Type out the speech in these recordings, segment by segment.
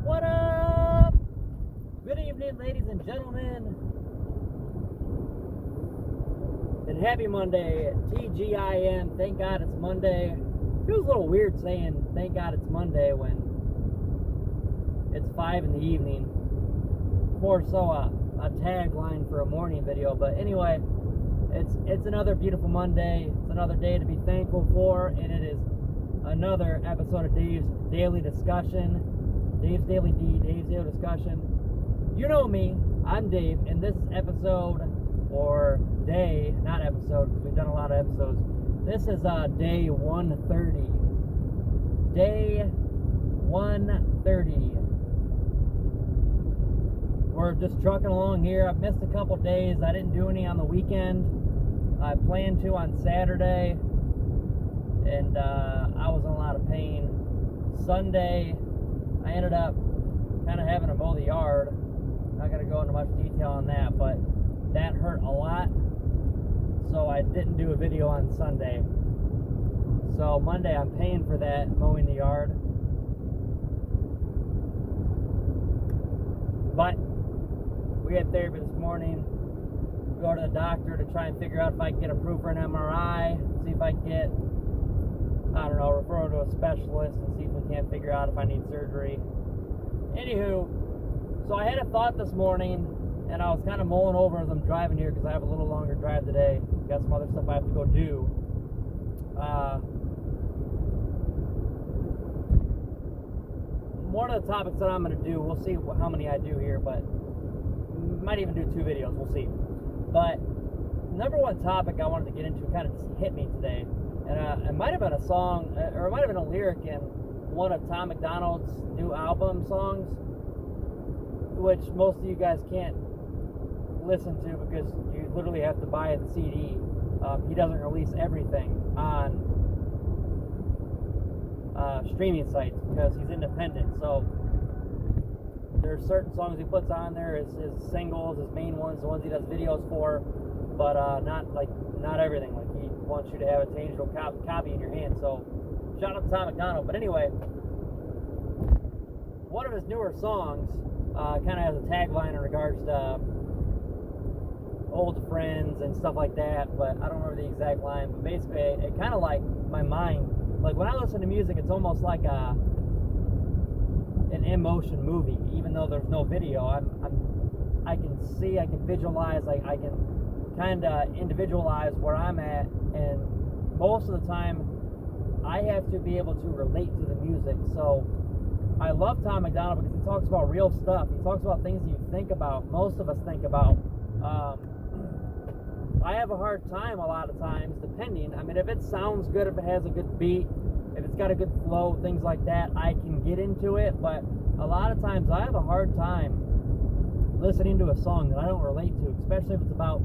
What up? Good evening, ladies and gentlemen. And happy Monday. TGIN. Thank God it's Monday. Feels a little weird saying thank God it's Monday when it's 5 in the evening. More so a tagline for a morning video. But anyway, it's another beautiful Monday. It's another day to be thankful for, and it is another episode of Dave's Daily Discussion. Dave's Daily Discussion. You know me, I'm Dave, and this is episode, or day, not episode, because we've done a lot of episodes. This is day 130. Day 130. We're just trucking along here. I've missed a couple days. I didn't do any on the weekend. I planned to on Saturday, and I was in a lot of pain. Sunday, I ended up kind of having to mow the yard. Not going to go into much detail on that, but that hurt a lot, so I didn't do a video on Sunday. So Monday, I'm paying for that, mowing the yard. But we had therapy this morning. Go to the doctor to try and figure out if I can get approved for an MRI, see if I can get, I don't know, refer to a specialist and see if we can't figure out if I need surgery. Anywho, so I had a thought this morning, and I was kind of mulling over as I'm driving here because I have a little longer drive today. Got some other stuff I have to go do. One of the topics that I'm going to do, we'll see how many I do here, but might even do 2 videos, we'll see. But number one topic I wanted to get into kind of just hit me today. And it might have been a song, or it might have been a lyric in one of Tom MacDonald's new album songs, which most of you guys can't listen to because you literally have to buy the CD. He doesn't release everything on streaming sites because he's independent. So there's certain songs he puts on there, his singles, his main ones, the ones he does videos for, but not everything. Like, he wants you to have a tangible copy in your hand. So shout out to Tom MacDonald. But anyway, one of his newer songs kind of has a tagline in regards to old friends and stuff like that, but I don't remember the exact line. But basically, it kind of like my mind. Like, when I listen to music, it's almost like an in-motion movie. Even though there's no video, I can see, I can visualize, like I can kind of individualize where I'm at, and most of the time I have to be able to relate to the music. So I love Tom MacDonald because he talks about real stuff. He talks about things that you think about, most of us think about. I have a hard time a lot of times, depending. I mean, if it sounds good, if it has a good beat, if it's got a good flow, things like that, I can get into it. But a lot of times I have a hard time listening to a song that I don't relate to, especially if it's about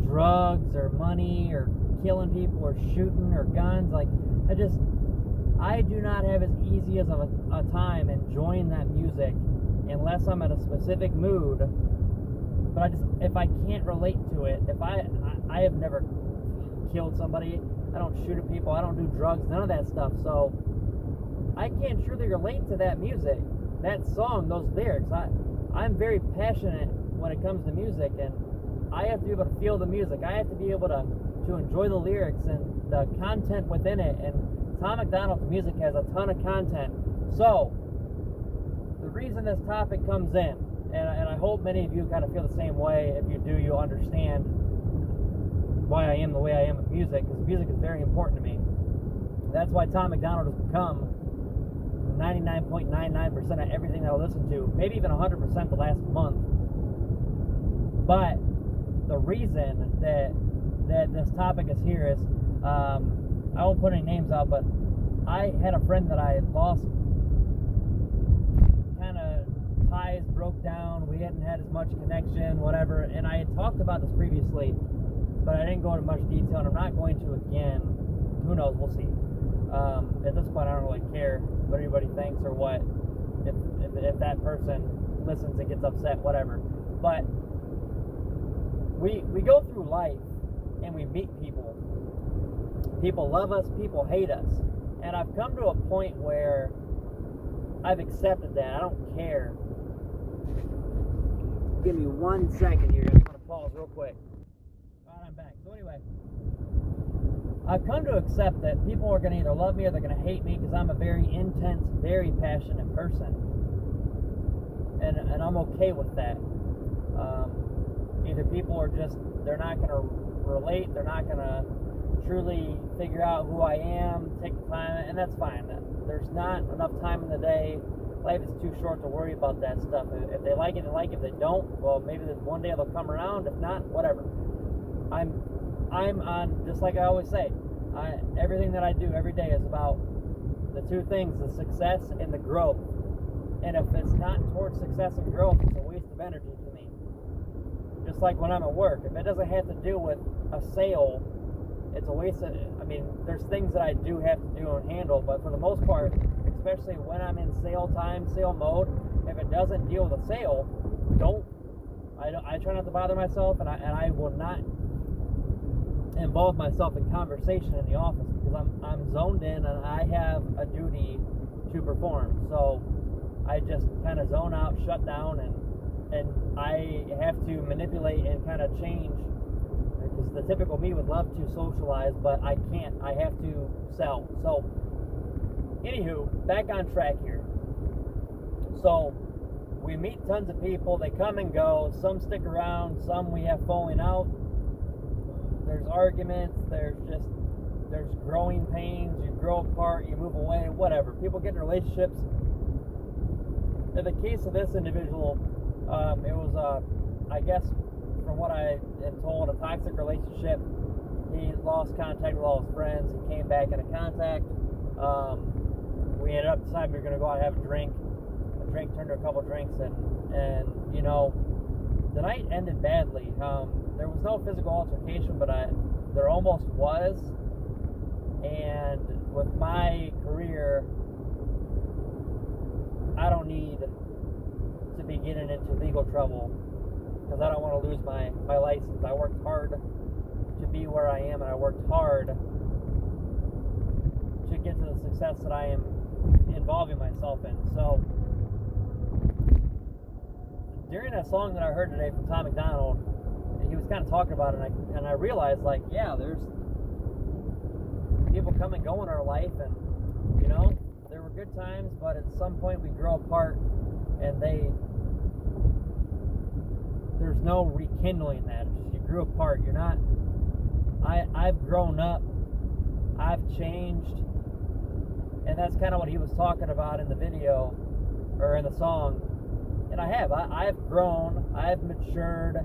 drugs or money or killing people or shooting or guns. Like, I do not have as easy as a time enjoying that music unless I'm in a specific mood. But if I can't relate to it, if I have never killed somebody, I don't shoot at people, I don't do drugs, none of that stuff. So I can't truly relate to that music, that song, those lyrics. I'm very passionate when it comes to music, and I have to be able to feel the music. I have to be able to enjoy the lyrics and the content within it. And Tom MacDonald's music has a ton of content. So the reason this topic comes in, and I hope many of you kind of feel the same way. If you do, you'll understand why I am the way I am with music, because music is very important to me. That's why Tom MacDonald has become 99.99% of everything that I listen to, maybe even 100% the last month. But the reason that this topic is here is, I won't put any names out, but I had a friend that I had lost. Kind of ties broke down. We hadn't had as much connection, whatever. And I had talked about this previously, but I didn't go into much detail, and I'm not going to again. Who knows? We'll see. At this point, I don't really care what anybody thinks or what, if that person listens and gets upset, whatever. But we go through life and we meet people. People love us, people hate us. And I've come to a point where I've accepted that. I don't care. Give me 1 second here. I'm gonna pause real quick. All right, I'm back. So anyway, I've come to accept that people are gonna either love me or they're gonna hate me because I'm a very intense, very passionate person, and I'm okay with that. Either people are just, they're not gonna relate, they're not gonna truly figure out who I am, take the time, and that's fine. There's not enough time in the day. Life is too short to worry about that stuff. If they like it, they like it. If they don't, well, maybe one day they'll come around. If not, whatever. I'm on, just like I always say, everything that I do every day is about the two things, the success and the growth. And if it's not towards success and growth, it's a waste of energy to me. Just like when I'm at work. If it doesn't have to do with a sale, it's a waste of, I mean, there's things that I do have to do and handle, but for the most part, especially when I'm in sale time, sale mode, if it doesn't deal with a sale, I try not to bother myself, and I will not involve myself in conversation in the office because I'm zoned in and I have a duty to perform. So I just kind of zone out, shut down, and I have to manipulate and kind of change, because the typical me would love to socialize, but I can't. I have to sell. So anywho, back on track here. So we meet tons of people. They come and go. Some stick around. Some we have falling out. There's arguments. There's growing pains. You grow apart. You move away. Whatever. People get in relationships. In the case of this individual, it was, I guess, from what I am told, a toxic relationship. He lost contact with all his friends. He came back into contact. We ended up deciding we were going to go out and have a drink. A drink turned to a couple drinks, and you know, the night ended badly. There was no physical altercation, but there almost was. And with my career, I don't need to be getting into legal trouble because I don't want to lose my license. I worked hard to be where I am, and I worked hard to get to the success that I am involving myself in. So during that song that I heard today from Tom McDonald, he was kind of talking about it, and I realized, like, yeah, there's people come and go in our life, and you know, there were good times, but at some point we grow apart, and there's no rekindling that. It's just you grew apart. You're not. I've grown up. I've changed. And that's kind of what he was talking about in the video, or in the song. And I have. I've grown. I've matured.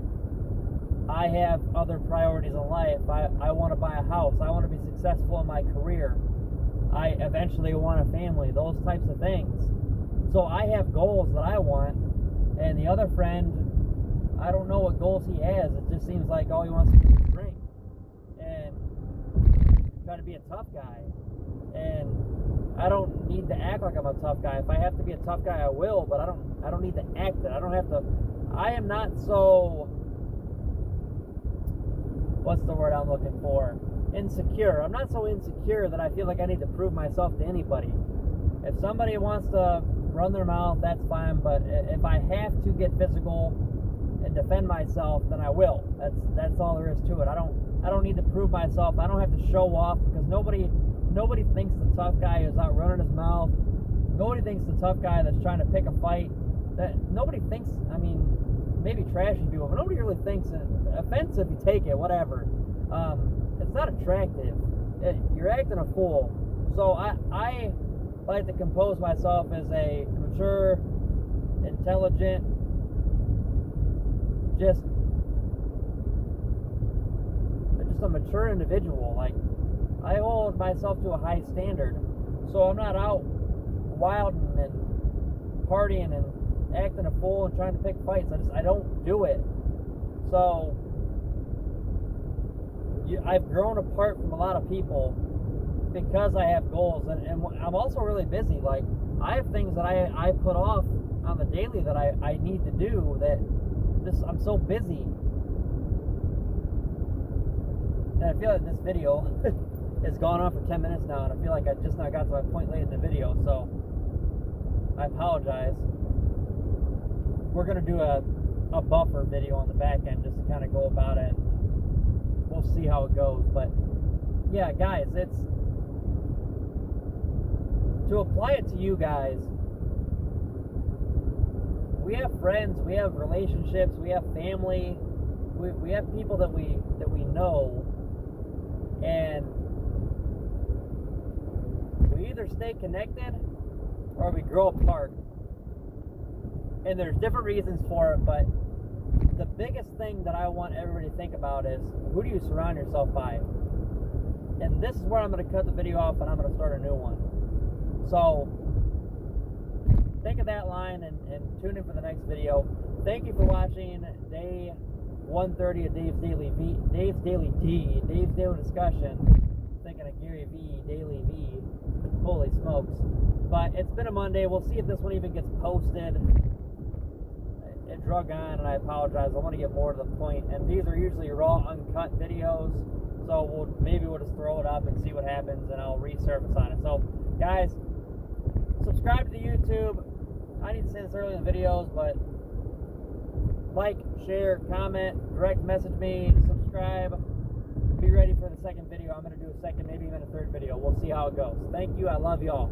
I have other priorities in life. I want to buy a house. I want to be successful in my career. I eventually want a family. Those types of things. So I have goals that I want. And the other friend, I don't know what goals he has. It just seems like all he wants to do is drink and try to be a tough guy. And I don't need to act like I'm a tough guy. If I have to be a tough guy, I will, but I don't need to act it. I don't have to. I am not so, what's the word I'm looking for? Insecure. I'm not so insecure that I feel like I need to prove myself to anybody. If somebody wants to run their mouth, that's fine, but if I have to get physical and defend myself, then I will. That's all there is to it. I don't need to prove myself. I don't have to show off, because nobody thinks the tough guy is out running his mouth. Nobody thinks the tough guy that's trying to pick a fight. That nobody thinks. I mean, maybe trashy people, but nobody really thinks it. Offensive, you take it, whatever. It's not attractive. You're acting a fool. So I like to compose myself as a mature, intelligent, just a mature individual. Like, I hold myself to a high standard, so I'm not out wilding and partying and acting a fool and trying to pick fights. I don't do it. So I've grown apart from a lot of people because I have goals, and I'm also really busy. Like, I have things that I put off on the daily that I need to do, that I'm so busy. And I feel like this video has gone on for 10 minutes now, and I feel like I just now got to my point late in the video. So I apologize. We're going to do a buffer video on the back end just to kind of go about it. We'll see how it goes. But yeah, guys, it's to apply it to you guys. We have friends, we have relationships, we have family, we have people that we know, and we either stay connected or we grow apart. And there's different reasons for it, but the biggest thing that I want everybody to think about is, who do you surround yourself by? And this is where I'm going to cut the video off and I'm going to start a new one. So think of that line and tune in for the next video. Thank you for watching day 130 of Dave's Daily Discussion. Thinking of Gary V, Daily V. Holy smokes. But it's been a Monday. We'll see if this one even gets posted. It drug on, and I apologize. I want to get more to the point. And these are usually raw, uncut videos. So maybe we'll just throw it up and see what happens, and I'll resurface on it. So, guys, subscribe to the YouTube. I need to say this early in the videos, but like, share, comment, direct message me, subscribe. Be ready for the second video. I'm going to do a second, maybe even a third video. We'll see how it goes. Thank you. I love y'all.